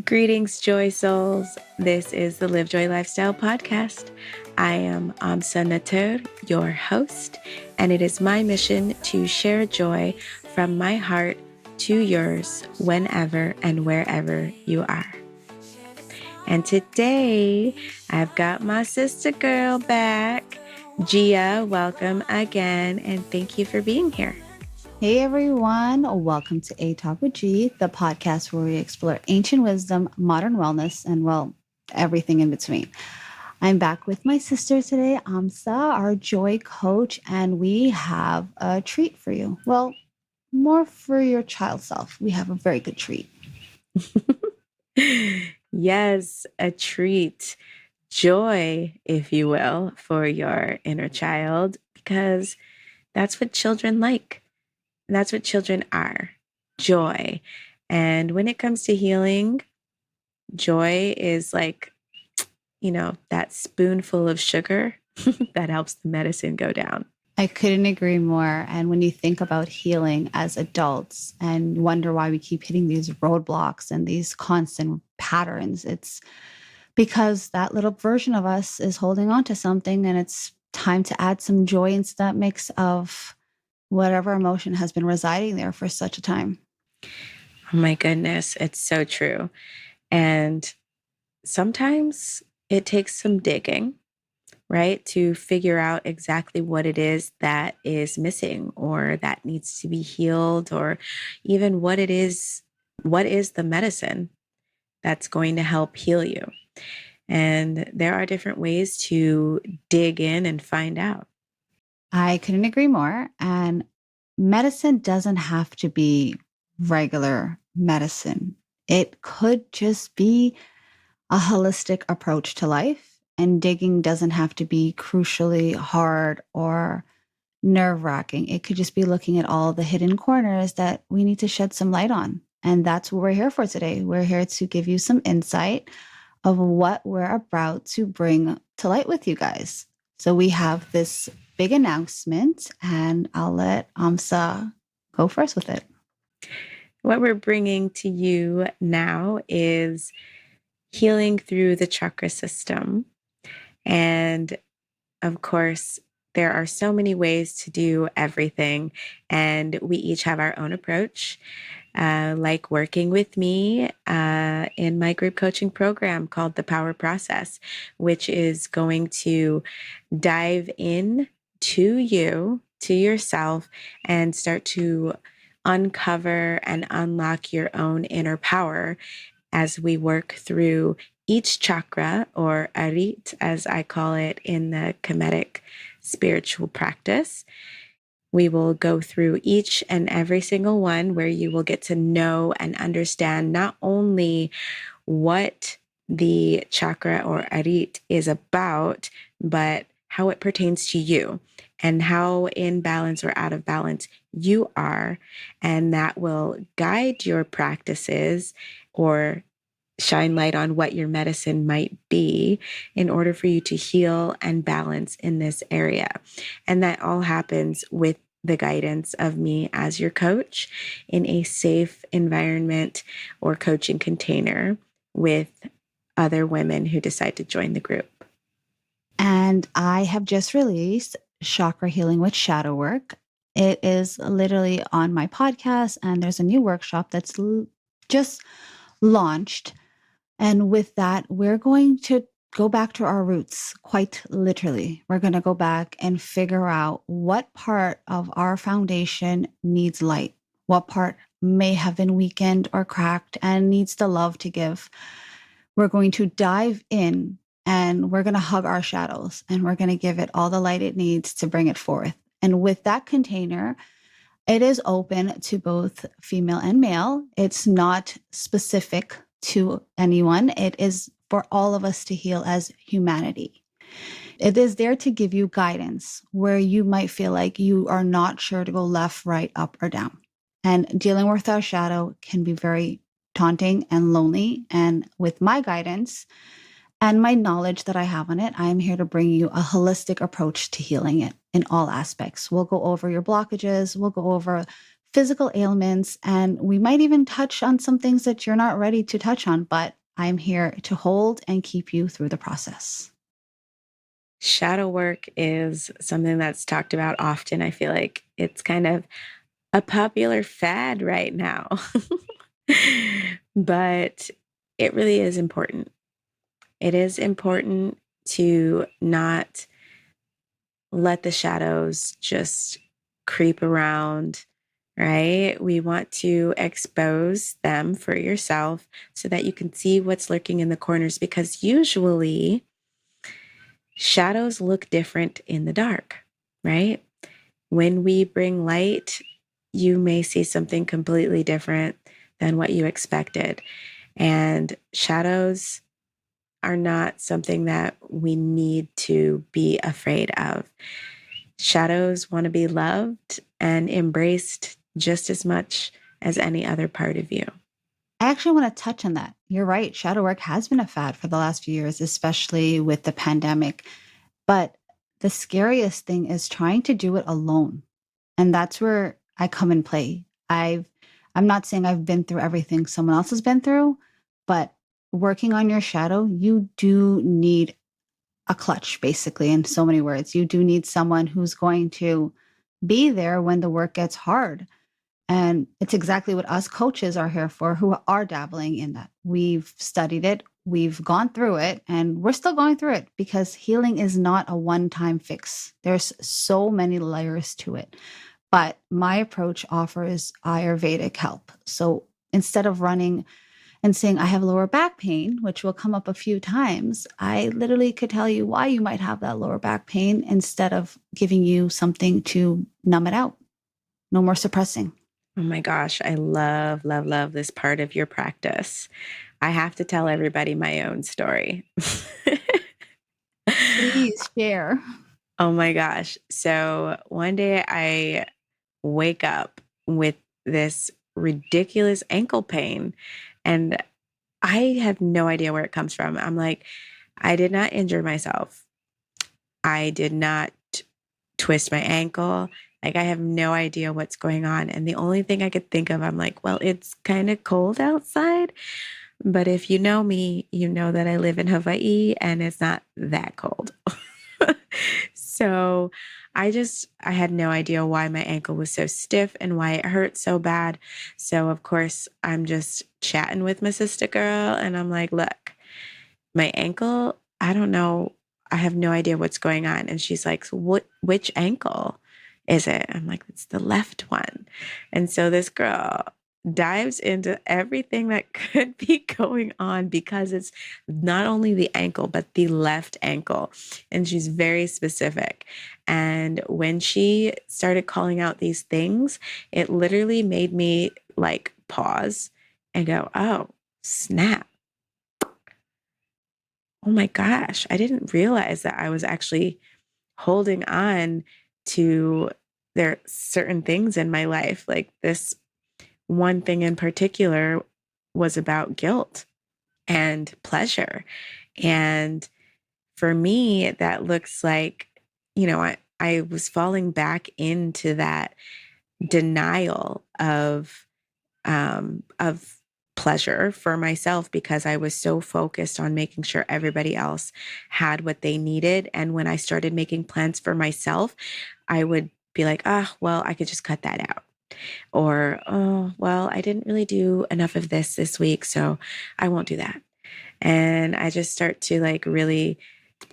Greetings, Joy Souls. This is the Live Joy Lifestyle Podcast. I am Amsa Natur, your host, and it is my mission to share joy from my heart to yours whenever and wherever you are. And today, I've got my sister girl back. Gia, welcome again, and thank you for being here. Hey everyone, welcome to A Talk with G, the podcast where we explore ancient wisdom, modern wellness, and well, everything in between. I'm back with my sister today, Amsa, our joy coach, and we have a treat for you. Well, more for your child self. We have a very good treat. Yes, a treat. Joy, if you will, for your inner child, because that's what children like. That's what children are, joy. And when it comes to healing, joy is like, that spoonful of sugar that helps the medicine go down. I couldn't agree more. And when you think about healing as adults and wonder why we keep hitting these roadblocks and these constant patterns, it's because that little version of us is holding on to something, and it's time to add some joy into that mix of whatever emotion has been residing there for such a time. Oh my goodness, it's so true. And sometimes it takes some digging, right, to figure out exactly what it is that is missing or that needs to be healed, or even what is the medicine that's going to help heal you. And there are different ways to dig in and find out. I couldn't agree more. And medicine doesn't have to be regular medicine. It could just be a holistic approach to life. And digging doesn't have to be crucially hard or nerve wracking. It could just be looking at all the hidden corners that we need to shed some light on. And that's what we're here for today. We're here to give you some insight of what we're about to bring to light with you guys. So we have this big announcement, and I'll let Amsa go first with it. What we're bringing to you now is healing through the chakra system. And of course, there are so many ways to do everything, and we each have our own approach. Like working with me in my group coaching program called The Power Process, which is going to dive in to you, to yourself, and start to uncover and unlock your own inner power as we work through each chakra, or arit, as I call it in the Kemetic spiritual practice. We will go through each and every single one, where you will get to know and understand not only what the chakra or arit is about, but how it pertains to you and how in balance or out of balance you are. And that will guide your practices or shine light on what your medicine might be in order for you to heal and balance in this area. And that all happens with the guidance of me as your coach in a safe environment or coaching container with other women who decide to join the group. And I have just released Chakra Healing with Shadow Work. It is literally on my podcast, and there's a new workshop that's just launched. And with that, we're going to go back to our roots, quite literally. We're going to go back and figure out what part of our foundation needs light, what part may have been weakened or cracked and needs the love to give. We're going to dive in, and we're going to hug our shadows, and we're going to give it all the light it needs to bring it forth. And with that container, it is open to both female and male. It's not specific to anyone. It is for all of us to heal as humanity. It is there to give you guidance where you might feel like you are not sure to go left, right, up, or down. And dealing with our shadow can be very daunting and lonely. And with my guidance and my knowledge that I have on it, I am here to bring you a holistic approach to healing it in all aspects. We'll go over your blockages. We'll go over physical ailments, and we might even touch on some things that you're not ready to touch on, but I'm here to hold and keep you through the process. Shadow work is something that's talked about often. I feel like it's kind of a popular fad right now. But it really is important. It is important to not let the shadows just creep around, right? We want to expose them for yourself so that you can see what's lurking in the corners, because usually shadows look different in the dark, right? When we bring light, you may see something completely different than what you expected. And shadows are not something that we need to be afraid of. Shadows want to be loved and embraced just as much as any other part of you. I actually want to touch on that. You're right. Shadow work has been a fad for the last few years, especially with the pandemic. But the scariest thing is trying to do it alone. And that's where I come and play. I'm not saying I've been through everything someone else has been through, but working on your shadow, you do need a clutch, basically, in so many words. You do need someone who's going to be there when the work gets hard. And it's exactly what us coaches are here for, who are dabbling in that. We've studied it, we've gone through it, and we're still going through it because healing is not a one time fix. There's so many layers to it. But my approach offers Ayurvedic help. So instead of running and saying, I have lower back pain, which will come up a few times, I literally could tell you why you might have that lower back pain instead of giving you something to numb it out. No more suppressing. Oh my gosh, I love, love, love this part of your practice. I have to tell everybody my own story. Please share. Oh my gosh. So one day I wake up with this ridiculous ankle pain, and I have no idea where it comes from. I'm like, I did not injure myself. I did not twist my ankle. Like, I have no idea what's going on. And the only thing I could think of, I'm like, well, it's kind of cold outside. But if you know me, you know that I live in Hawaii and it's not that cold. So I had no idea why my ankle was so stiff and why it hurt so bad. So, of course, I'm just chatting with my sister girl and I'm like, look, my ankle, I don't know. I have no idea what's going on. And she's like, so which ankle is it? I'm like, it's the left one. And so this girl dives into everything that could be going on because it's not only the ankle, but the left ankle. And she's very specific. And when she started calling out these things, it literally made me like pause and go, oh, snap. Oh my gosh, I didn't realize that I was actually holding on to there certain things in my life. Like this one thing in particular was about guilt and pleasure. And for me, that looks like, I was falling back into that denial of pleasure for myself because I was so focused on making sure everybody else had what they needed. And when I started making plans for myself, I would be like, well, I could just cut that out. Or, oh, well, I didn't really do enough of this week, so I won't do that. And I just start to like really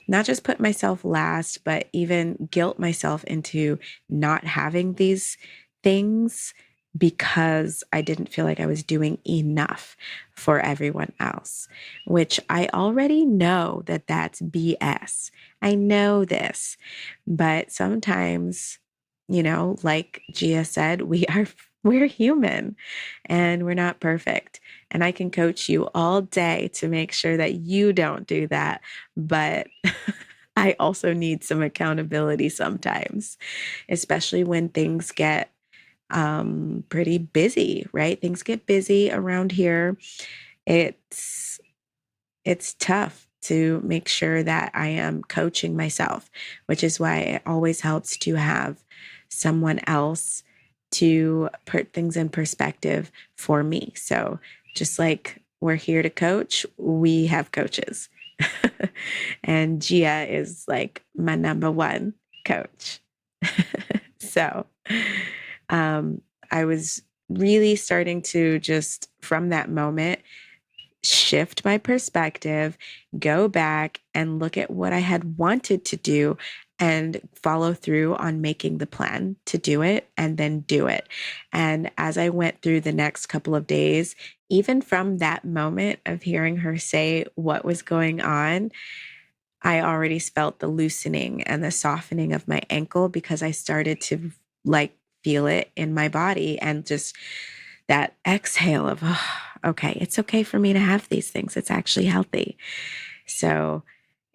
not just put myself last, but even guilt myself into not having these things because I didn't feel like I was doing enough for everyone else, which I already know that that's BS. I know this, but sometimes, like Gia said, we're human and we're not perfect. And I can coach you all day to make sure that you don't do that. But I also need some accountability sometimes, especially when things get pretty busy, right? Things get busy around here. It's it's tough to make sure that I am coaching myself, which is why it always helps to have someone else to put things in perspective for me. So just like we're here to coach, we have coaches. And Gia is like my number one coach. So I was really starting to just from that moment shift my perspective, go back and look at what I had wanted to do and follow through on making the plan to do it and then do it. And as I went through the next couple of days, even from that moment of hearing her say what was going on, I already felt the loosening and the softening of my ankle because I started to like feel it in my body and just that exhale of, oh, okay, it's okay for me to have these things. It's actually healthy. So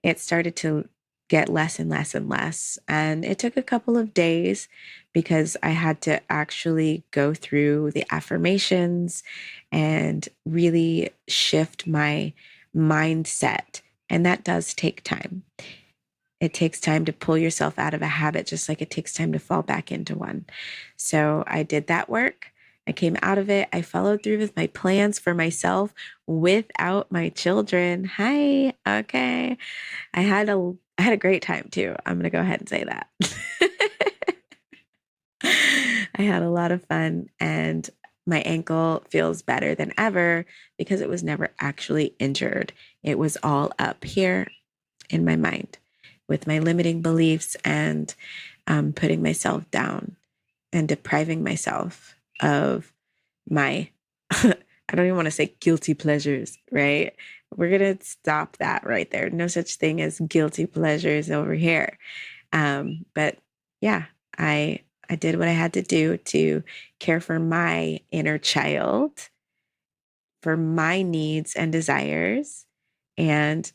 it started to get less and less and less. And it took a couple of days because I had to actually go through the affirmations and really shift my mindset. And that does take time. It takes time to pull yourself out of a habit, just like it takes time to fall back into one. So I did that work. I came out of it. I followed through with my plans for myself without my children. Hi. Okay. I had a great time too. I'm going to go ahead and say that. I had a lot of fun and my ankle feels better than ever because it was never actually injured. It was all up here in my mind with my limiting beliefs and putting myself down and depriving myself of my, I don't even want to say guilty pleasures, right? We're going to stop that right there. No such thing as guilty pleasures over here. But yeah, I did what I had to do to care for my inner child, for my needs and desires. And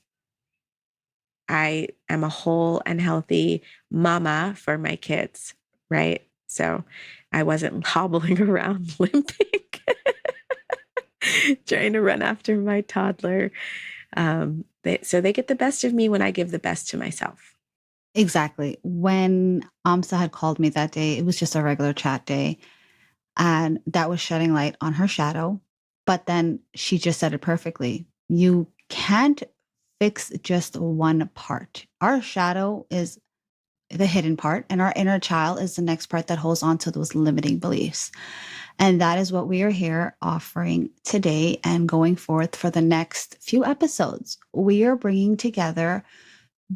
I am a whole and healthy mama for my kids, right? So I wasn't hobbling around limping, trying to run after my toddler. So they get the best of me when I give the best to myself. Exactly. When Amsa had called me that day, it was just a regular chat day. And that was shedding light on her shadow. But then she just said it perfectly. You can't fix just one part. Our shadow is the hidden part, and our inner child is the next part that holds on to those limiting beliefs. And that is what we are here offering today and going forth for the next few episodes. We are bringing together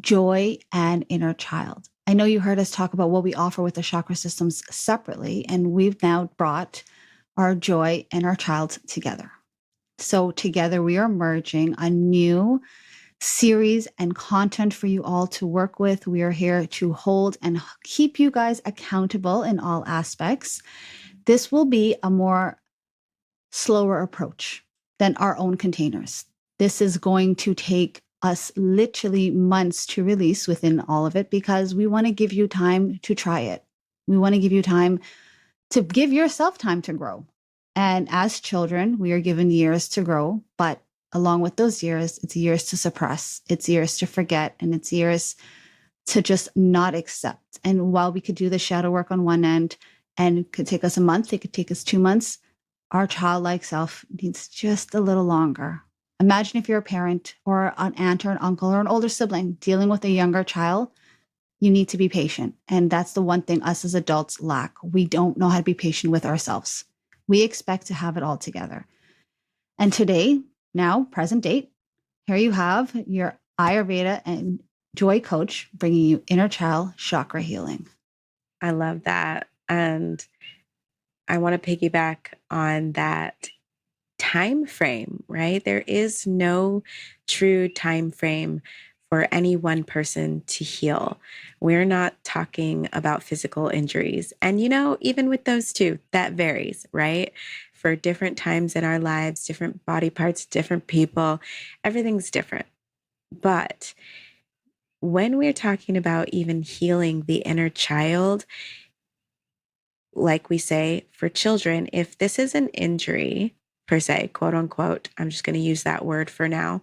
joy and inner child. I know you heard us talk about what we offer with the chakra systems separately, and we've now brought our joy and our child together. So together we are merging a new series and content for you all to work with. We are here to hold and keep you guys accountable in all aspects. This will be a more slower approach than our own containers. This is going to take us literally months to release within all of it because we want to give you time to try it. We want to give you time to give yourself time to grow. And as children, we are given years to grow, but along with those years, it's years to suppress, it's years to forget, and it's years to just not accept. And while we could do the shadow work on one end and it could take us a month, it could take us 2 months, our childlike self needs just a little longer. Imagine if you're a parent or an aunt or an uncle or an older sibling dealing with a younger child, you need to be patient. And that's the one thing us as adults lack. We don't know how to be patient with ourselves. We expect to have it all together. And today, now, present date, here you have your Ayurveda and Joy coach bringing you inner child chakra healing. I love that. And I want to piggyback on that time frame, right? There is no true time frame for any one person to heal. We're not talking about physical injuries. And, even with those two, that varies, right? For different times in our lives, different body parts, different people, everything's different. But when we're talking about even healing the inner child, like we say for children, if this is an injury, per se, quote unquote, I'm just going to use that word for now.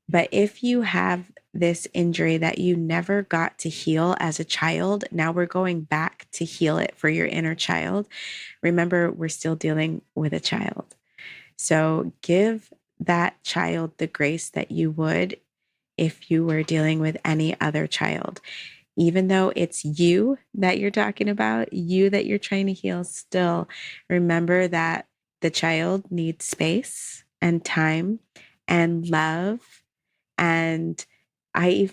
But if you have this injury that you never got to heal as a child. Now we're going back to heal it for your inner child. Remember, we're still dealing with a child. So give that child the grace that you would if you were dealing with any other child. Even though it's you that you're talking about, you that you're trying to heal, still remember that the child needs space and time and love. And I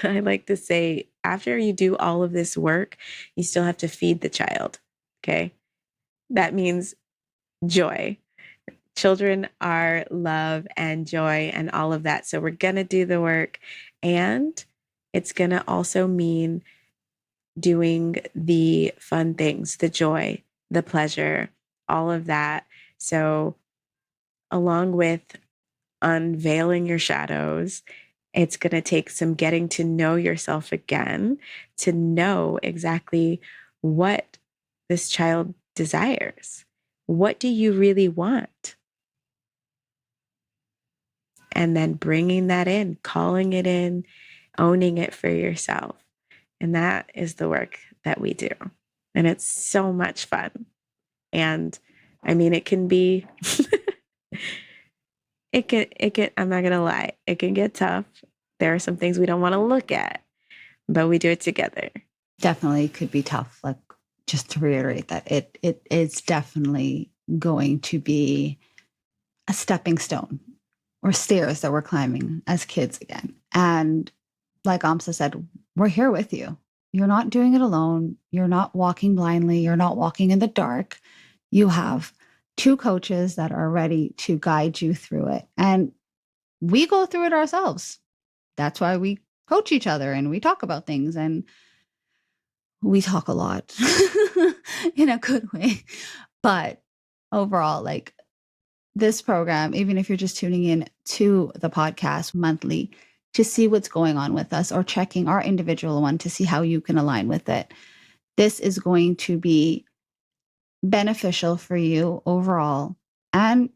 like to say, after you do all of this work, you still have to feed the child. Okay. That means joy. Children are love and joy and all of that. So we're going to do the work, and it's going to also mean doing the fun things, the joy, the pleasure, all of that. So along with unveiling your shadows, it's going to take some getting to know yourself again to know exactly what this child desires. What do you really want? And then bringing that in, calling it in, owning it for yourself. And that is the work that we do. And it's so much fun. And I mean, it can be, I'm not going to lie, it can get tough. There are some things we don't want to look at, but we do it together. Definitely could be tough. Like, just to reiterate that it is definitely going to be a stepping stone or stairs that we're climbing as kids again. And like Amsa said, we're here with you. You're not doing it alone. You're not walking blindly. You're not walking in the dark. You have 2 coaches that are ready to guide you through it. And we go through it ourselves. That's why we coach each other and we talk about things, and we talk a lot in a good way. But overall, like, this program, even if you're just tuning in to the podcast monthly to see what's going on with us, or checking our individual one to see how you can align with it, this is going to be beneficial for you overall, and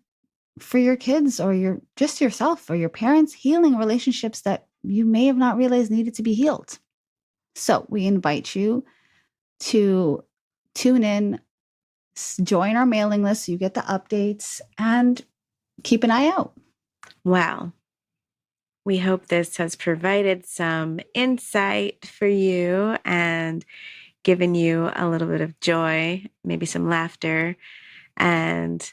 for your kids, or just yourself or your parents, healing relationships that you may have not realized needed to be healed. So we invite you to tune in, join our mailing list so you get the updates, and keep an eye out. Wow. We hope this has provided some insight for you and given you a little bit of joy, maybe some laughter. And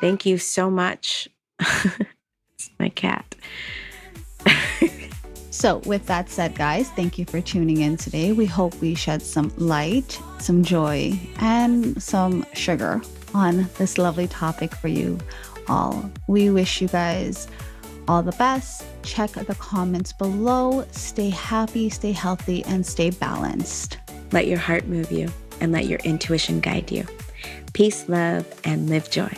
thank you so much. It's my cat. So with that said, guys, thank you for tuning in today. We hope we shed some light, some joy, and some sugar on this lovely topic for you all. We wish you guys all the best. Check the comments below. Stay happy, stay healthy, and stay balanced. Let your heart move you and let your intuition guide you. Peace, love, and live joy.